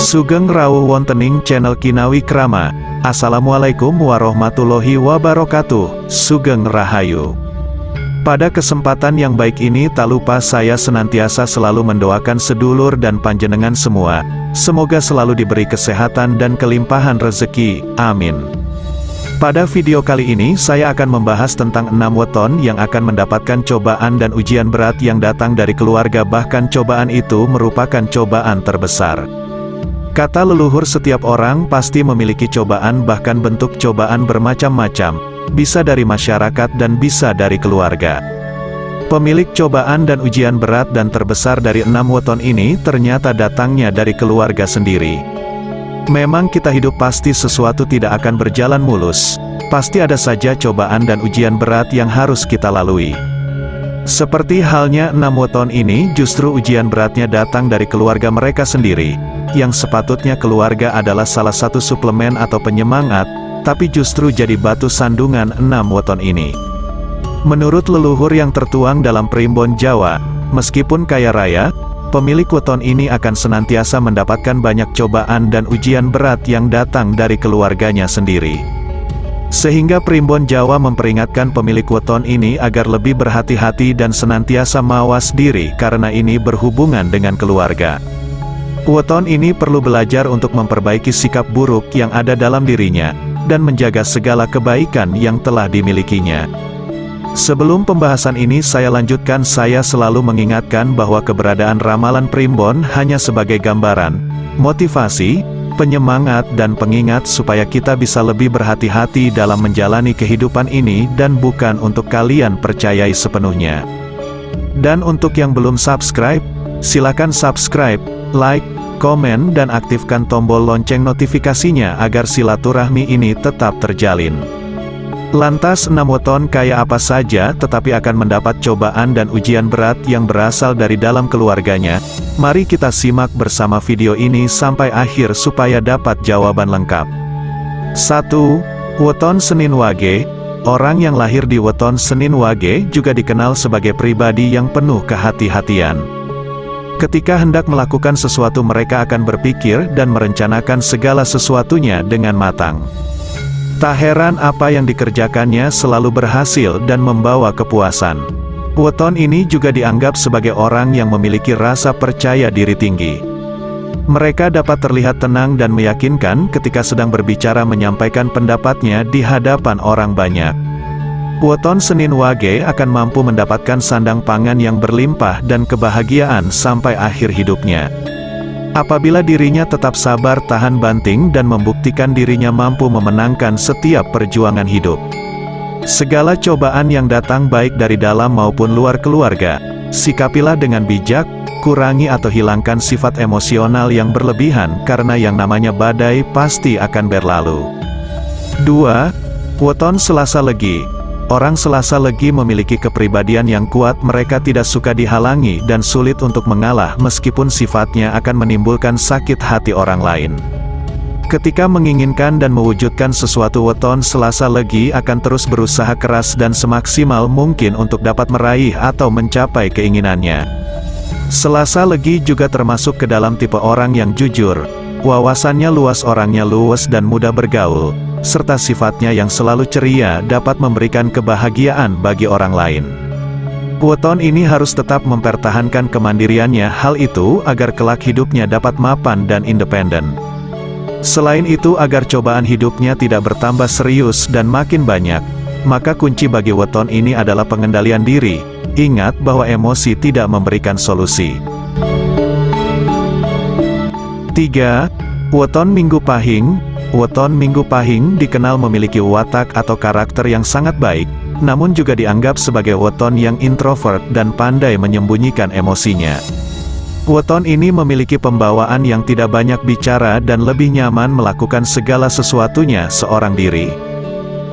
Sugeng rawuh wontening channel Kinawi Krama. Assalamualaikum warahmatullahi wabarakatuh. Sugeng Rahayu. Pada kesempatan yang baik ini tak lupa saya senantiasa selalu mendoakan sedulur dan panjenengan semua, semoga selalu diberi kesehatan dan kelimpahan rezeki, amin. Pada video kali ini saya akan membahas tentang 6 weton yang akan mendapatkan cobaan dan ujian berat yang datang dari keluarga, bahkan cobaan itu merupakan cobaan terbesar. Kata leluhur, setiap orang pasti memiliki cobaan, bahkan bentuk cobaan bermacam-macam, bisa dari masyarakat dan bisa dari keluarga. Pemilik cobaan dan ujian berat dan terbesar dari 6 weton ini ternyata datangnya dari keluarga sendiri. Memang kita hidup pasti sesuatu tidak akan berjalan mulus, pasti ada saja cobaan dan ujian berat yang harus kita lalui. Seperti halnya 6 weton ini, justru ujian beratnya datang dari keluarga mereka sendiri, yang sepatutnya keluarga adalah salah satu suplemen atau penyemangat, tapi justru jadi batu sandungan 6 weton ini. Menurut leluhur yang tertuang dalam Primbon Jawa, meskipun kaya raya, pemilik weton ini akan senantiasa mendapatkan banyak cobaan dan ujian berat yang datang dari keluarganya sendiri. Sehingga Primbon Jawa memperingatkan pemilik weton ini agar lebih berhati-hati dan senantiasa mawas diri karena ini berhubungan dengan keluarga. Weton ini perlu belajar untuk memperbaiki sikap buruk yang ada dalam dirinya, dan menjaga segala kebaikan yang telah dimilikinya. Sebelum pembahasan ini saya lanjutkan, saya selalu mengingatkan bahwa keberadaan ramalan Primbon hanya sebagai gambaran, motivasi, penyemangat dan pengingat supaya kita bisa lebih berhati-hati dalam menjalani kehidupan ini dan bukan untuk kalian percayai sepenuhnya. Dan untuk yang belum subscribe, silakan subscribe, like, komen dan aktifkan tombol lonceng notifikasinya agar silaturahmi ini tetap terjalin. Lantas 6 weton kaya apa saja tetapi akan mendapat cobaan dan ujian berat yang berasal dari dalam keluarganya? Mari kita simak bersama video ini sampai akhir supaya dapat jawaban lengkap. 1. Weton Senin Wage. Orang yang lahir di weton Senin Wage juga dikenal sebagai pribadi yang penuh kehati-hatian. Ketika hendak melakukan sesuatu mereka akan berpikir dan merencanakan segala sesuatunya dengan matang. Tak heran apa yang dikerjakannya selalu berhasil dan membawa kepuasan. Weton ini juga dianggap sebagai orang yang memiliki rasa percaya diri tinggi. Mereka dapat terlihat tenang dan meyakinkan ketika sedang berbicara menyampaikan pendapatnya di hadapan orang banyak. Weton Senin Wage akan mampu mendapatkan sandang pangan yang berlimpah dan kebahagiaan sampai akhir hidupnya. Apabila dirinya tetap sabar tahan banting dan membuktikan dirinya mampu memenangkan setiap perjuangan hidup. Segala cobaan yang datang baik dari dalam maupun luar keluarga, sikapilah dengan bijak, kurangi atau hilangkan sifat emosional yang berlebihan karena yang namanya badai pasti akan berlalu. 2. Weton Selasa Legi. Orang Selasa Legi memiliki kepribadian yang kuat, mereka tidak suka dihalangi dan sulit untuk mengalah meskipun sifatnya akan menimbulkan sakit hati orang lain. Ketika menginginkan dan mewujudkan sesuatu, weton Selasa Legi akan terus berusaha keras dan semaksimal mungkin untuk dapat meraih atau mencapai keinginannya. Selasa Legi juga termasuk ke dalam tipe orang yang jujur, wawasannya luas, orangnya luwes dan mudah bergaul, serta sifatnya yang selalu ceria dapat memberikan kebahagiaan bagi orang lain. Weton ini harus tetap mempertahankan kemandiriannya, hal itu agar kelak hidupnya dapat mapan dan independen. Selain itu agar cobaan hidupnya tidak bertambah serius dan makin banyak, maka kunci bagi weton ini adalah pengendalian diri. Ingat bahwa emosi tidak memberikan solusi. 3. Weton Minggu Pahing. Weton Minggu Pahing dikenal memiliki watak atau karakter yang sangat baik, namun juga dianggap sebagai weton yang introvert dan pandai menyembunyikan emosinya. Weton ini memiliki pembawaan yang tidak banyak bicara dan lebih nyaman melakukan segala sesuatunya seorang diri.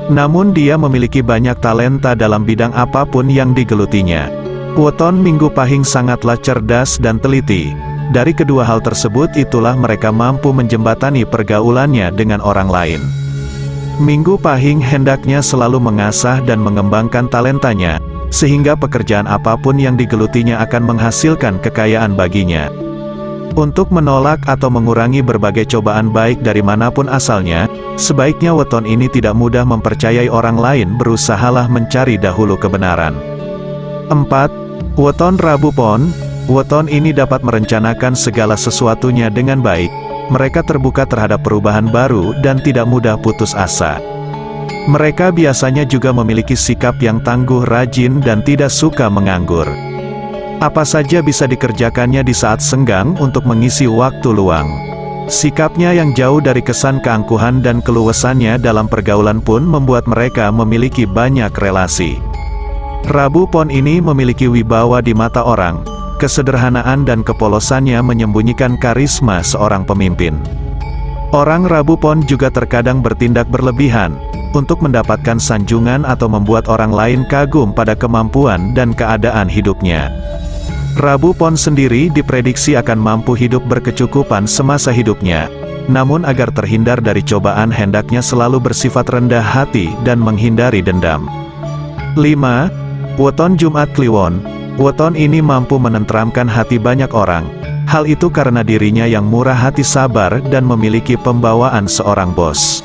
Namun dia memiliki banyak talenta dalam bidang apapun yang digelutinya. Weton Minggu Pahing sangatlah cerdas dan teliti. Dari kedua hal tersebut itulah mereka mampu menjembatani pergaulannya dengan orang lain. Minggu Pahing hendaknya selalu mengasah dan mengembangkan talentanya, sehingga pekerjaan apapun yang digelutinya akan menghasilkan kekayaan baginya. Untuk menolak atau mengurangi berbagai cobaan baik dari manapun asalnya, sebaiknya weton ini tidak mudah mempercayai orang lain, berusahalah mencari dahulu kebenaran. 4. Weton Rabu Pon. Weton ini dapat merencanakan segala sesuatunya dengan baik. Mereka terbuka terhadap perubahan baru dan tidak mudah putus asa. Mereka biasanya juga memiliki sikap yang tangguh, rajin, dan tidak suka menganggur. Apa saja bisa dikerjakannya di saat senggang untuk mengisi waktu luang. Sikapnya yang jauh dari kesan keangkuhan dan keluasannya dalam pergaulan pun membuat mereka memiliki banyak relasi. Rabu Pon ini memiliki wibawa di mata orang. Kesederhanaan dan kepolosannya menyembunyikan karisma seorang pemimpin. Orang Rabu Pon juga terkadang bertindak berlebihan, untuk mendapatkan sanjungan atau membuat orang lain kagum pada kemampuan dan keadaan hidupnya. Rabu Pon sendiri diprediksi akan mampu hidup berkecukupan semasa hidupnya, namun agar terhindar dari cobaan hendaknya selalu bersifat rendah hati dan menghindari dendam. 5. Weton Jumat Kliwon. Weton ini mampu menenteramkan hati banyak orang. Hal itu karena dirinya yang murah hati, sabar, dan memiliki pembawaan seorang bos.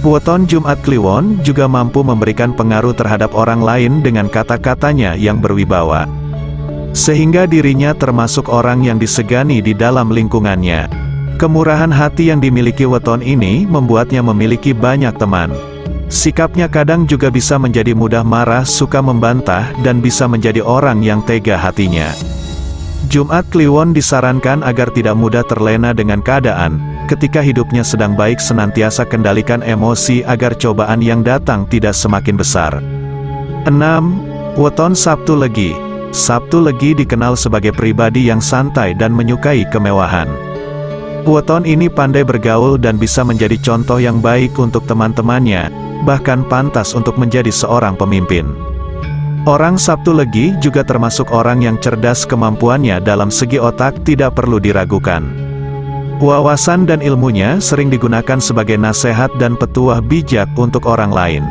Weton Jumat Kliwon juga mampu memberikan pengaruh terhadap orang lain dengan kata-katanya yang berwibawa, sehingga dirinya termasuk orang yang disegani di dalam lingkungannya. Kemurahan hati yang dimiliki weton ini membuatnya memiliki banyak teman. Sikapnya kadang juga bisa menjadi mudah marah, suka membantah, dan bisa menjadi orang yang tega hatinya. Jumat Kliwon disarankan agar tidak mudah terlena dengan keadaan. Ketika hidupnya sedang baik, senantiasa kendalikan emosi agar cobaan yang datang tidak semakin besar. 6. Weton Sabtu Legi. Sabtu Legi dikenal sebagai pribadi yang santai dan menyukai kemewahan. Weton ini pandai bergaul dan bisa menjadi contoh yang baik untuk teman-temannya, bahkan pantas untuk menjadi seorang pemimpin. Orang Sabtu Legi juga termasuk orang yang cerdas, kemampuannya dalam segi otak tidak perlu diragukan. Wawasan dan ilmunya sering digunakan sebagai nasihat dan petuah bijak untuk orang lain.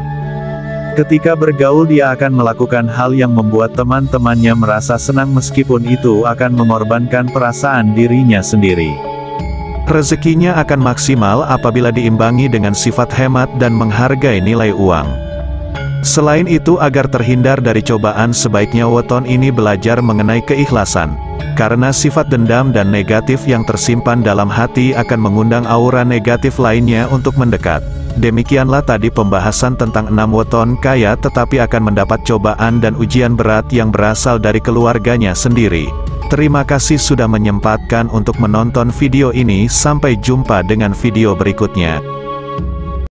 Ketika bergaul dia akan melakukan hal yang membuat teman-temannya merasa senang meskipun itu akan mengorbankan perasaan dirinya sendiri. Rezekinya akan maksimal apabila diimbangi dengan sifat hemat dan menghargai nilai uang. Selain itu, agar terhindar dari cobaan, sebaiknya weton ini belajar mengenai keikhlasan. Karena sifat dendam dan negatif yang tersimpan dalam hati akan mengundang aura negatif lainnya untuk mendekat. Demikianlah tadi pembahasan tentang 6 weton kaya tetapi akan mendapat cobaan dan ujian berat yang berasal dari keluarganya sendiri. Terima kasih sudah menyempatkan untuk menonton video ini. Sampai jumpa dengan video berikutnya.